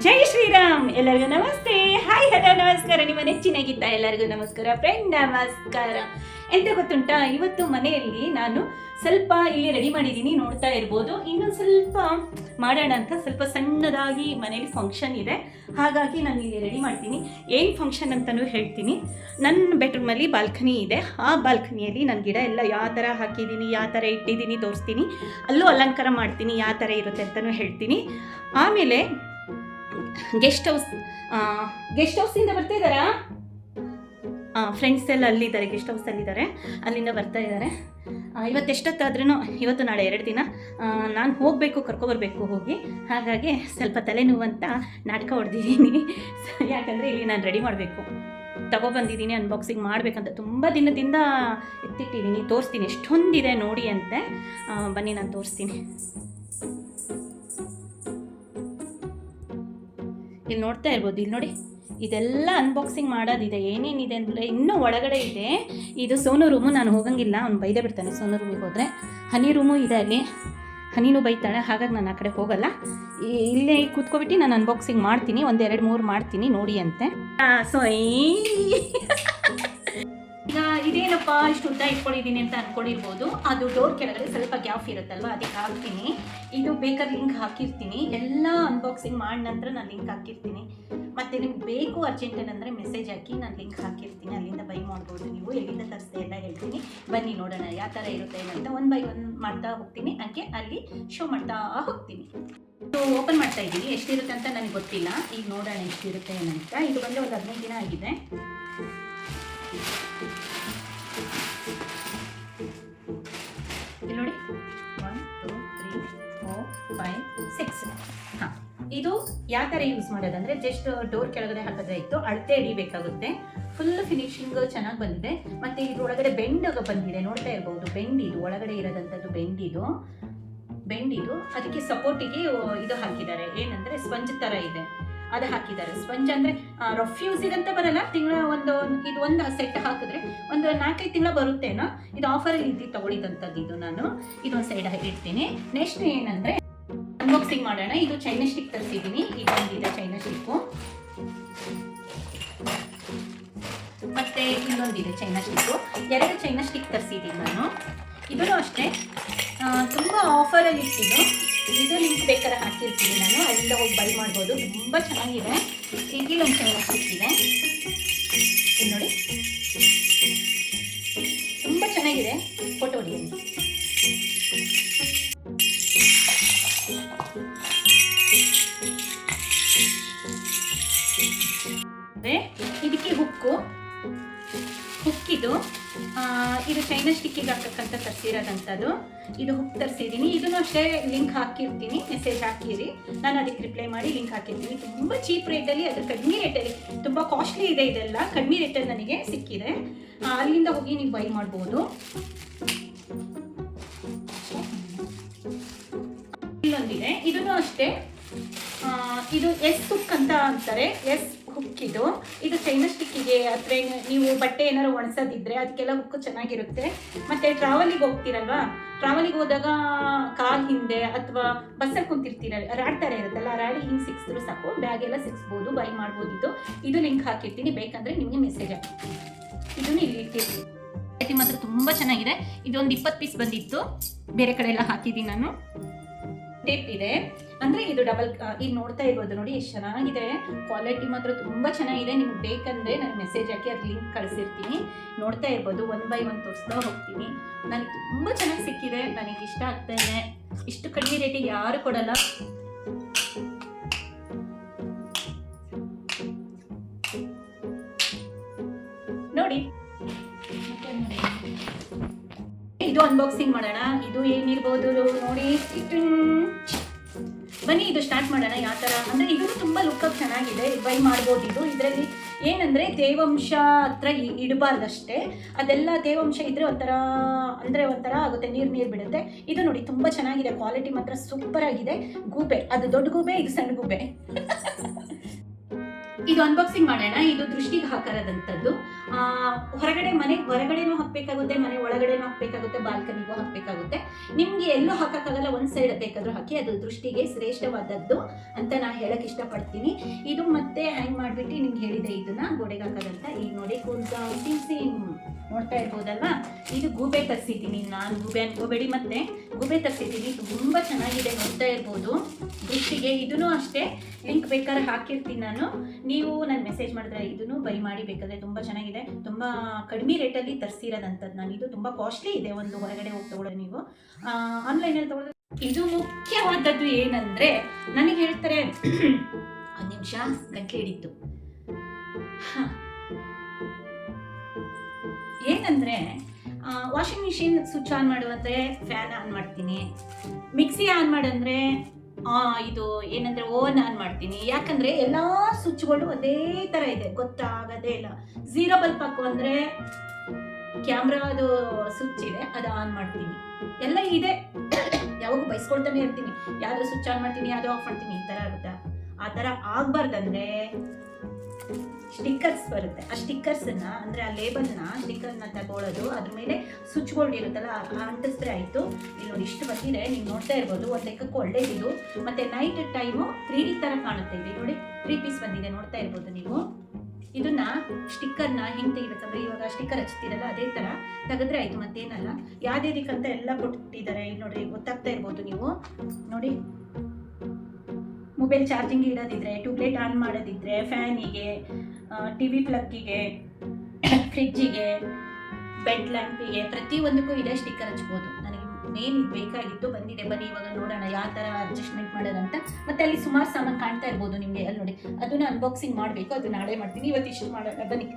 ಜೈ ಶ್ರೀರಾಮ್. ಎಲ್ಲರಿಗೂ ನಮಸ್ತೆ. Hi hello ನಮಸ್ಕಾರ. ನಿಮ್ಮ ನೆಚ್ಚಿನ ಗೀತ ಎಲ್ಲರಿಗೂ ನಮಸ್ಕಾರ. ಫ್ರೆಂಡ್ ನಮಸ್ಕಾರ. ಎಂತ ಗೊತ್ತುಂಟಾ, ಇವತ್ತು ಮನೆಯಲ್ಲಿ ನಾನು ಸ್ವಲ್ಪ ಇಲ್ಲಿ ರೆಡಿ ಮಾಡಿದ್ದೀನಿ, ನೋಡ್ತಾ ಇರ್ಬೋದು. ಇನ್ನೊಂದು ಸ್ವಲ್ಪ ಮಾಡೋಣ ಅಂತ ಸ್ವಲ್ಪ ಸಣ್ಣದಾಗಿ ಮನೇಲಿ ಫಂಕ್ಷನ್ ಇದೆ, ಹಾಗಾಗಿ ನಾನು ಇಲ್ಲಿ ರೆಡಿ ಮಾಡ್ತೀನಿ. ಏನು ಫಂಕ್ಷನ್ ಅಂತಲೂ ಹೇಳ್ತೀನಿ. ನನ್ನ ಬೆಡ್ರೂಮಲ್ಲಿ ಬಾಲ್ಕನಿ ಇದೆ. ಆ ಬಾಲ್ಕನಿಯಲ್ಲಿ ನಾನು ಗಿಡ ಎಲ್ಲ ಯಾವ ಥರ ಹಾಕಿದ್ದೀನಿ, ಯಾವ ಥರ ಇಟ್ಟಿದ್ದೀನಿ ತೋರಿಸ್ತೀನಿ. ಅಲ್ಲೂ ಅಲಂಕಾರ ಮಾಡ್ತೀನಿ, ಯಾವ ಥರ ಇರುತ್ತೆ ಅಂತಲೂ ಹೇಳ್ತೀನಿ. ಆಮೇಲೆ ಗೆಸ್ಟ್ ಹೌಸಿಂದ ಬರ್ತಾ ಇದ್ದಾರಾ? ಫ್ರೆಂಡ್ಸ್ ಎಲ್ಲ ಅಲ್ಲಿದ್ದಾರೆ, ಗೆಸ್ಟ್ ಹೌಸಲ್ಲಿದ್ದಾರೆ, ಅಲ್ಲಿಂದ ಬರ್ತಾ ಇದ್ದಾರೆ. ಇವತ್ತು ಎಷ್ಟೊತ್ತಾದ್ರೂ, ಇವತ್ತು ನಾಳೆ 2 ದಿನ ನಾನು ಹೋಗಬೇಕು, ಕರ್ಕೊಬರ್ಬೇಕು ಹೋಗಿ. ಹಾಗಾಗಿ ಸ್ವಲ್ಪ ತಲೆನೋವಂತ ನಾಟಕ ಹೊಡೆದಿದ್ದೀನಿ. ಯಾಕಂದರೆ ಇಲ್ಲಿ ನಾನು ರೆಡಿ ಮಾಡಬೇಕು, ತಗೊಬಂದಿದ್ದೀನಿ, ಅನ್ಬಾಕ್ಸಿಂಗ್ ಮಾಡಬೇಕಂತ ತುಂಬ ದಿನದಿಂದ ಎತ್ತಿಟ್ಟಿದ್ದೀನಿ. ತೋರಿಸ್ತೀನಿ ಎಷ್ಟೊಂದಿದೆ ನೋಡಿ ಅಂತೆ. ಬನ್ನಿ ನಾನು ತೋರಿಸ್ತೀನಿ. ಇಲ್ಲಿ ನೋಡ್ತಾ ಇರ್ಬೋದು, ಇಲ್ಲಿ ನೋಡಿ, ಇದೆಲ್ಲ ಅನ್ಬಾಕ್ಸಿಂಗ್ ಮಾಡೋದಿದೆ. ಏನೇನಿದೆ ಅಂದರೆ ಇನ್ನೂ ಒಳಗಡೆ ಇದೆ. ಇದು ಸೋನು ರೂಮು. ನಾನು ಹೋಗಂಗಿಲ್ಲ, ಅವ್ನು ಬೈದೇ ಬಿಡ್ತಾನೆ ಸೋನು ರೂಮಿಗೆ ಹೋದರೆ. ಹನಿ ರೂಮು ಇದೆ ಅಲ್ಲಿ, ಹನಿನೂ ಬೈತಾಳೆ, ಹಾಗಾಗಿ ನಾನು ಆ ಕಡೆ ಹೋಗಲ್ಲ. ಇಲ್ಲೇ ಕೂತ್ಕೊಬಿಟ್ಟು ನಾನು ಅನ್ಬಾಕ್ಸಿಂಗ್ ಮಾಡ್ತೀನಿ, 1 2 3 ಮಾಡ್ತೀನಿ ನೋಡಿ ಅಂತೆ. ಸೊ ಈಗ ಇದೇನಪ್ಪ ಇಷ್ಟು ಉದ್ದ ಇಟ್ಕೊಂಡಿದ್ದೀನಿ ಅಂತ ಅಂದ್ಕೊಂಡಿರ್ಬೋದು. ಅದು ಡೋರ್ ಕೆಳಗಡೆ ಸ್ವಲ್ಪ ಗ್ಯಾಪ್ ಇರುತ್ತಲ್ವ, ಅದಕ್ಕೆ ಹಾಕ್ತೀನಿ. ಇದು ಬೇಕಾದ್ರೆ ಲಿಂಕ್ ಹಾಕಿರ್ತೀನಿ. ಎಲ್ಲ ಅನ್ಬಾಕ್ಸಿಂಗ್ ಮಾಡಿ ನಂತರ ನಾನು ಲಿಂಕ್ ಹಾಕಿರ್ತೀನಿ. ಮತ್ತು ನಿಮ್ಗೆ ಬೇಕು ಅರ್ಜೆಂಟ್ ಅಂದರೆ ಮೆಸೇಜ್ ಹಾಕಿ, ನಾನು ಲಿಂಕ್ ಹಾಕಿರ್ತೀನಿ, ಅಲ್ಲಿಂದ ಬೈ ಮಾಡ್ಬೋದು ನೀವು. ಎಲ್ಲಿಂದ ತರಿಸ್ತೆ ಎಲ್ಲ ಹೇಳ್ತೀನಿ. ಬನ್ನಿ ನೋಡೋಣ ಯಾವ ಥರ ಇರುತ್ತೆ ಅಂತ. 1 by 1 ಮಾಡ್ತಾ ಹೋಗ್ತೀನಿ, ಹಾಗೆ ಅಲ್ಲಿ ಶೋ ಮಾಡ್ತಾ ಹೋಗ್ತೀನಿ. ಸೊ ಓಪನ್ ಮಾಡ್ತಾ ಇದ್ದೀನಿ. ಎಷ್ಟಿರುತ್ತೆ ಅಂತ ನನಗೆ ಗೊತ್ತಿಲ್ಲ, ಈಗ ನೋಡೋಣ ಎಷ್ಟಿರುತ್ತೆ ಏನಂತ. ಇದು ಬಂದು ಒಂದು 15 ದಿನ ಆಗಿದೆ. ಇಲ್ಲಿ ನೋಡಿ, 1 2 3 4 5 6. ಹಾಂ, ಇದು ಯಾವ ಥರ ಯೂಸ್ ಮಾಡೋದಂದರೆ ಜಸ್ಟ್ ಡೋರ್ ಕೆಳಗಡೆ ಹಾಕಿದ್ರೆ ಇತ್ತು, ಅಳತೆ ಹಿಡಿಬೇಕಾಗುತ್ತೆ. ಫುಲ್ ಫಿನಿಶಿಂಗ್ ಚೆನ್ನಾಗಿ ಬಂದಿದೆ. ಮತ್ತು ಇದ್ರೊಳಗಡೆ ಬೆಂಡ್ ಬಂದಿದೆ, ನೋಡ್ತಾ ಇರ್ಬೋದು. ಬೆಂಡ್ ಇದು ಒಳಗಡೆ ಇರೋದಂಥದ್ದು ಬೆಂಡ್ ಇದು. ಅದಕ್ಕೆ ಸಪೋರ್ಟಿಗೆ ಇದು ಹಾಕಿದ್ದಾರೆ, ಏನಂದರೆ ಸ್ಪಂಜ್ ಥರ ಇದೆ, ಅದು ಹಾಕಿದ್ದಾರೆ. ಸ್ಪಂಜ್ ಅಂದರೆ ರಫ್ ಯೂಸ್ ಇದಂತ ಬರಲ್ಲ. ಇದು ಒಂದು ಸೆಟ್ ಹಾಕಿದ್ರೆ ಒಂದು 4-5 ತಿಂಗಳು ಬರುತ್ತೇನೋ. ಇದು ಆಫರಲ್ಲಿ ಇದ್ದು ತಗೊಳಿದಂಥದ್ದು. ಇದು ನಾನು ಇದೊಂದು ಸೈಡ್ ಇಡ್ತೀನಿ. ನೆಕ್ಸ್ಟ್ ಏನಂದರೆ ಅನ್ಬಾಕ್ಸಿಂಗ್ ಮಾಡೋಣ. ಇದು ಚೈನಾ ಸ್ಟಿಕ್ ತರಿಸಿದ್ದೀನಿ. ಇದು ಒಂದಿದೆ ಚೈನಾ ಸ್ಟಿಕ್ಕು, ಮತ್ತು ಇನ್ನೊಂದಿದೆ ಚೈನಾ ಸ್ಟಿಕ್ಕು. 2 ಚೈನಾ ಸ್ಟಿಕ್ ತರಿಸಿದ್ದೀನಿ ನಾನು. ಇದೂ ಅಷ್ಟೇ ತುಂಬ ಆಫರಲ್ಲಿ ಇಟ್ಟಿದ್ದು. ಇದು ಲಿಂಕ್ ಬೇಕಾದ್ರೆ ಹಾಕಿರ್ತೀನಿ ನಾನು, ಅಲ್ಲಿಂದ ಹೋಗಿ ಬೈ ಮಾಡ್ಬೋದು. ತುಂಬ ಚೆನ್ನಾಗಿದೆ. ಈಗಿಲ್ಲ ಒಂದು ಚೈನಾ ಸ್ಟಿಕ್ ಇದೆ, ಇಲ್ಲಿ ನೋಡಿ, ತುಂಬ ಚೆನ್ನಾಗಿದೆ. ಫೋಟೋ ಹೊಡಿಯೋದು. ಇದಕ್ಕೆ ಹುಕ್ಕಿದು ಇದು ಚೈನಾ ಸ್ಟಿಕ್ಕಿಗೆ ಹಾಕಕ್ಕಂತ ತರಿಸಿರೋದಂಥದ್ದು. ಇದು ಹುಕ್ ತರಿಸಿದ್ದೀನಿ. ಇದನ್ನು ಅಷ್ಟೇ ಲಿಂಕ್ ಹಾಕಿರ್ತೀನಿ, ಮೆಸೇಜ್ ಹಾಕಿರಿ, ನಾನು ಅದಕ್ಕೆ ರಿಪ್ಲೈ ಮಾಡಿ ಲಿಂಕ್ ಹಾಕಿರ್ತೀನಿ. ತುಂಬ ಚೀಪ್ ರೇಟಲ್ಲಿ, ಅದು ಕಡಿಮೆ ರೇಟಲ್ಲಿ, ತುಂಬ ಕಾಸ್ಟ್ಲಿ ಇದೆ ಇದೆಲ್ಲ, ಕಡಿಮೆ ರೇಟಲ್ಲಿ ನನಗೆ ಸಿಕ್ಕಿದೆ. ಅಲ್ಲಿಂದ ಹೋಗಿ ನೀವು ಬೈ ಮಾಡ್ಬೋದು. ಇಲ್ಲೊಂದಿದೆ, ಇದನ್ನು ಅಷ್ಟೇ. ಇದು ಎಸ್ ಹುಕ್ ಅಂತ ಅಂತಾರೆ, ಎಸ್ ಹುಕ್ ಇದು. ಇದು ಚೈನಾ ಸ್ಟಿಕ್ಕಿಗೆ ಅಥವಾ ನೀವು ಬಟ್ಟೆ ಏನಾರು ಒಣಸೋದಿದ್ರೆ ಅದಕ್ಕೆಲ್ಲ ಹುಕ್ ಚೆನ್ನಾಗಿರುತ್ತೆ. ಮತ್ತು ಟ್ರಾವೆಲಿಗೆ ಹೋಗ್ತೀರಲ್ವಾ, ಟ್ರಾವೆಲಿಗೆ ಹೋದಾಗ ಕಾಲ್ ಹಿಂದೆ ಅಥವಾ ಬಸ್ಸಲ್ಲಿ ಕುಂತಿರ್ತೀರಲ್ಲ, ರ್ಯಾಡ್ ಥರ ಇರುತ್ತಲ್ಲ, ರ್ಯಾಡಿ ಹಿಂಗೆ ಸಿಕ್ಸಿದ್ರು ಸಾಕು, ಬ್ಯಾಗ್ ಎಲ್ಲ ಸಿಕ್ಸ್ಬೋದು, ಬೈ ಮಾಡ್ಬೋದು. ಇದು ಲಿಂಕ್ ಹಾಕಿರ್ತೀನಿ, ಬೇಕಂದರೆ ನಿಮಗೆ ಮೆಸೇಜ್ ಹಾಕಿ. ಇದನ್ನು ಇಲ್ಲಿ ಇಟ್ಟಿರ್ತೀನಿ. ಇದು ಮಾತ್ರ ತುಂಬ ಚೆನ್ನಾಗಿದೆ. ಇದೊಂದು 20 ಪೀಸ್ ಬಂದಿತ್ತು, ಬೇರೆ ಕಡೆ ಎಲ್ಲ ಹಾಕಿದ್ದೀನಿ ನಾನು. ಟೇಪ್ ಇದೆ, ಅಂದರೆ ಇದು ಡಬಲ್. ಈಗ ನೋಡ್ತಾ ಇರ್ಬೋದು ನೋಡಿ, ಎಷ್ಟು ಚೆನ್ನಾಗಿದೆ. ಕ್ವಾಲಿಟಿ ಮಾತ್ರ ತುಂಬ ಚೆನ್ನಾಗಿದೆ. ನಿಮ್ಗೆ ಬೇಕಂದರೆ ನಾನು ಮೆಸೇಜ್ ಹಾಕಿ ಅದು ಲಿಂಕ್ ಕಳಿಸಿರ್ತೀನಿ. ನೋಡ್ತಾ ಇರ್ಬೋದು, 1 by 1 ತೋರಿಸ್ತಾ ಹೋಗ್ತೀನಿ. ನನಗೆ ತುಂಬ ಚೆನ್ನಾಗಿ ಸಿಕ್ಕಿದೆ, ನನಗೆ ಇಷ್ಟ ಆಗ್ತಾ ಇದೆ. ಇಷ್ಟು ಕಡಿಮೆ ರೇಟಿಗೆ ಯಾರು ಕೊಡಲ್ಲ. ನೋಡಿ, ಇದು ಅನ್ಬಾಕ್ಸಿಂಗ್ ಮಾಡೋಣ. ಇದು ಏನಿರ್ಬೋದು ನೋಡಿ, ಬನ್ನಿ ಇದು ಸ್ಟಾರ್ಟ್ ಮಾಡೋಣ. ಯಾವ ಥರ ಅಂದರೆ ಇದು ತುಂಬ ಲುಕ್ಕಾಗಿ ಚೆನ್ನಾಗಿದೆ, ಬೈ ಮಾಡ್ಬೋದು. ಇದರಲ್ಲಿ ಏನಂದರೆ ತೇವಾಂಶ ಹತ್ರ ಇಡಬಾರ್ದಷ್ಟೇ. ಅದೆಲ್ಲ ತೇವಾಂಶ ಇದ್ದರೆ ಒಂಥರ ಆಗುತ್ತೆ, ನೀರು ಬಿಡುತ್ತೆ. ಇದು ನೋಡಿ ತುಂಬ ಚೆನ್ನಾಗಿದೆ, ಕ್ವಾಲಿಟಿ ಮಾತ್ರ ಸೂಪರ್ ಆಗಿದೆ. ಗೂಬೆ, ಅದು ದೊಡ್ಡ ಗೂಬೆ, ಇದು ಸಣ್ಣ ಗೂಬೆ. ಇದು ಅನ್ಬಾಕ್ಸಿಂಗ್ ಮಾಡೋಣ. ಇದು ದೃಷ್ಟಿಗೆ ಹಾಕಿರೋದಂಥದ್ದು. ಮನೆ ಹೊರಗಡೆನೂ ಹಾಕಬೇಕಾಗುತ್ತೆ, ಮನೆ ಒಳಗಡೆನೂ ಹಾಕಬೇಕಾಗುತ್ತೆ, ಬಾಲ್ಕನಿಗೂ ಹಾಕಬೇಕಾಗುತ್ತೆ. ನಿಮಗೆ ಎಲ್ಲೂ ಹಾಕೋಕ್ಕಾಗಲ್ಲ, ಒಂದು ಸೈಡ್ ಬೇಕಾದರೂ ಹಾಕಿ. ಅದು ದೃಷ್ಟಿಗೆ ಶ್ರೇಷ್ಠವಾದದ್ದು ಅಂತ ನಾನು ಹೇಳಕ್ ಇಷ್ಟಪಡ್ತೀನಿ. ಇದು ಮತ್ತೆ ಹ್ಯಾಂಗ್ ಮಾಡಿಬಿಟ್ಟು ನಿಮ್ಗೆ ಹೇಳಿದೆ ಇದನ್ನ ಗೋಡೆಗೆ ಹಾಕೋದಂತ. ಈಗ ನೋಡಿ ಸೇಮ್ ನೋಡ್ತಾ ಇರ್ಬೋದಲ್ವಾ. ಇದು ಗೂಬೆ ತರಿಸಿದ್ದೀನಿ ನಾನು, ಗೂಬೆ ಅನ್ಕೋಬೇಡಿ, ಮತ್ತೆ ಗೂಬೆ ತರಿಸಿದ್ದೀನಿ. ತುಂಬ ಚೆನ್ನಾಗಿದೆ, ನೋಡ್ತಾ ಇರ್ಬೋದು ದೃಷ್ಟಿಗೆ. ಇದೂ ಅಷ್ಟೇ, ಲಿಂಕ್ ಬೇಕಾದ್ರೆ ಹಾಕಿರ್ತೀನಿ ನಾನು, ನೀವು ನಾನು ಮೆಸೇಜ್ ಮಾಡಿದ್ರೆ ಇದನ್ನು ಬೈ ಮಾಡಿ ಬೇಕಾದ್ರೆ. ತುಂಬ ಚೆನ್ನಾಗಿದೆ, ತುಂಬ ಕಡಿಮೆ ರೇಟಲ್ಲಿ ತರಿಸಿರೋದಂಥದ್ದು ನಾನು. ಇದು ತುಂಬ ಕಾಸ್ಟ್ಲಿ ಇದೆ, ಒಂದು ಹೊರಗಡೆ ಹೋಗಿ ತೊಗೊಳ್ಳೋದು ನೀವು ಆನ್ಲೈನಲ್ಲಿ ತೊಗೊಳ್ಳೋದು. ಇದು ಮುಖ್ಯವಾದದ್ದು ಏನಂದರೆ, ನನಗೆ ಹೇಳ್ತಾರೆ ಒಂದು ನಿಮಿಷ ಗಂಟೆ ಹಿಡಿತು. ಏನಂದರೆ ವಾಷಿಂಗ್ ಮಿಷಿನ್ ಸ್ವಿಚ್ ಆನ್ ಮಾಡುವಂದರೆ ಫ್ಯಾನ್ ಆನ್ ಮಾಡ್ತೀನಿ, ಮಿಕ್ಸಿ ಆನ್ ಮಾಡಂದರೆ ಇದು ಏನಂದರೆ ಓವನ್ ಆನ್ ಮಾಡ್ತೀನಿ. ಯಾಕಂದರೆ ಎಲ್ಲ ಸ್ವಿಚ್ಗಳು ಅದೇ ಥರ ಇದೆ, ಗೊತ್ತಾಗೋದೇ ಇಲ್ಲ. ಝೀರೋ ಬಲ್ಪ್ ಹಾಕು ಅಂದರೆ ಕ್ಯಾಮ್ರಾದು ಸ್ವಿಚ್ ಇದೆ, ಅದು ಆನ್ ಮಾಡ್ತೀನಿ. ಎಲ್ಲ ಇದೆ, ಯಾವಾಗ ಬೈಸ್ಕೊಳ್ತಾನೆ ಇರ್ತೀನಿ, ಯಾವುದೋ ಸ್ವಿಚ್ ಆನ್ ಮಾಡ್ತೀನಿ, ಯಾವುದೋ ಆಫ್ ಮಾಡ್ತೀನಿ, ಈ ಥರ ಆಗುತ್ತೆ. ಆ ಥರ ಆಗಬಾರ್ದಂದ್ರೆ ಸ್ಟಿಕ್ಕರ್ಸ್ ಬರುತ್ತೆ, ಆ ಸ್ಟಿಕ್ಕರ್ಸನ್ನ ಅಂದರೆ ಆ ಲೇಬಲ್ನ ಸ್ಟಿಕ್ಕರ್ನ ತಗೊಳ್ಳೋದು, ಅದ್ರ ಮೇಲೆ ಸ್ವಿಚ್ಗಳು ಇರುತ್ತಲ್ಲ ಅಂಟಿಸಿದ್ರೆ ಆಯಿತು. ಇಲ್ಲಿ ನೋಡಿ ಇಷ್ಟು ಬಂದಿದೆ, ನೀವು ನೋಡ್ತಾ ಇರ್ಬೋದು. ಒಂದು ಲೆಕ್ಕಕ್ಕೆ ಒಳ್ಳೇದಿದು. ಮತ್ತು ನೈಟ್ ಟೈಮು 3D ಥರ ಕಾಣುತ್ತೆ ಇದೆ ನೋಡಿ, 3 ಪೀಸ್ ಬಂದಿದೆ, ನೋಡ್ತಾ ಇರ್ಬೋದು ನೀವು. ಇದನ್ನ ಸ್ಟಿಕ್ಕರ್ನ ಹೆಂಗೆ ತೆಗಿಬೇಕಂದ್ರೆ, ಇವಾಗ ಸ್ಟಿಕ್ಕರ್ ಹಚ್ತಿರಲ್ಲ ಅದೇ ಥರ ತೆಗೆದ್ರೆ ಆಯಿತು, ಮತ್ತೇನಲ್ಲ. ಯಾವುದೇದಕ್ಕಂತ ಎಲ್ಲ ಕೊಟ್ಟಿದ್ದಾರೆ ಇಲ್ಲಿ ನೋಡ್ರಿ, ಗೊತ್ತಾಗ್ತಾ ಇರ್ಬೋದು ನೀವು ನೋಡಿ. ಮೊಬೈಲ್ ಚಾರ್ಜಿಂಗ್ ಇಡೋದಿದ್ರೆ, ಟ್ಯೂಬ್ಲೈಟ್ ಆನ್ ಮಾಡೋದಿದ್ರೆ, ಫ್ಯಾನಿಗೆ, TV ಪ್ಲಗ್ಗಿಗೆ, ಫ್ರಿಜ್ಜಿಗೆ, ಬೆಡ್ ಲ್ಯಾಂಪಿಗೆ, ಪ್ರತಿಯೊಂದಕ್ಕೂ ಇದೆ ಸ್ಟಿಕ್ಕರ್ ಹಚ್ಬೋದು. ನನಗೆ ಮೇನ್ ಇದು ಬೇಕಾಗಿತ್ತು, ಬಂದಿದೆ. ಬನ್ನಿ ಇವಾಗ ನೋಡೋಣ ಯಾವ ಥರ ಅಡ್ಜಸ್ಟ್ಮೆಂಟ್ ಮಾಡೋದಂತ. ಮತ್ತು ಅಲ್ಲಿ ಸುಮಾರು ಸಾಮಾನು ಕಾಣ್ತಾ ಇರ್ಬೋದು ನಿಮಗೆ, ಅಲ್ಲಿ ನೋಡಿ. ಅದನ್ನ ಅನ್ಬಾಕ್ಸಿಂಗ್ ಮಾಡಬೇಕು, ಅದು ನಾಳೆ ಮಾಡ್ತೀನಿ, ಇವತ್ತು ಇಷ್ಟು ಮಾಡೋಣ ಬನ್ನಿ.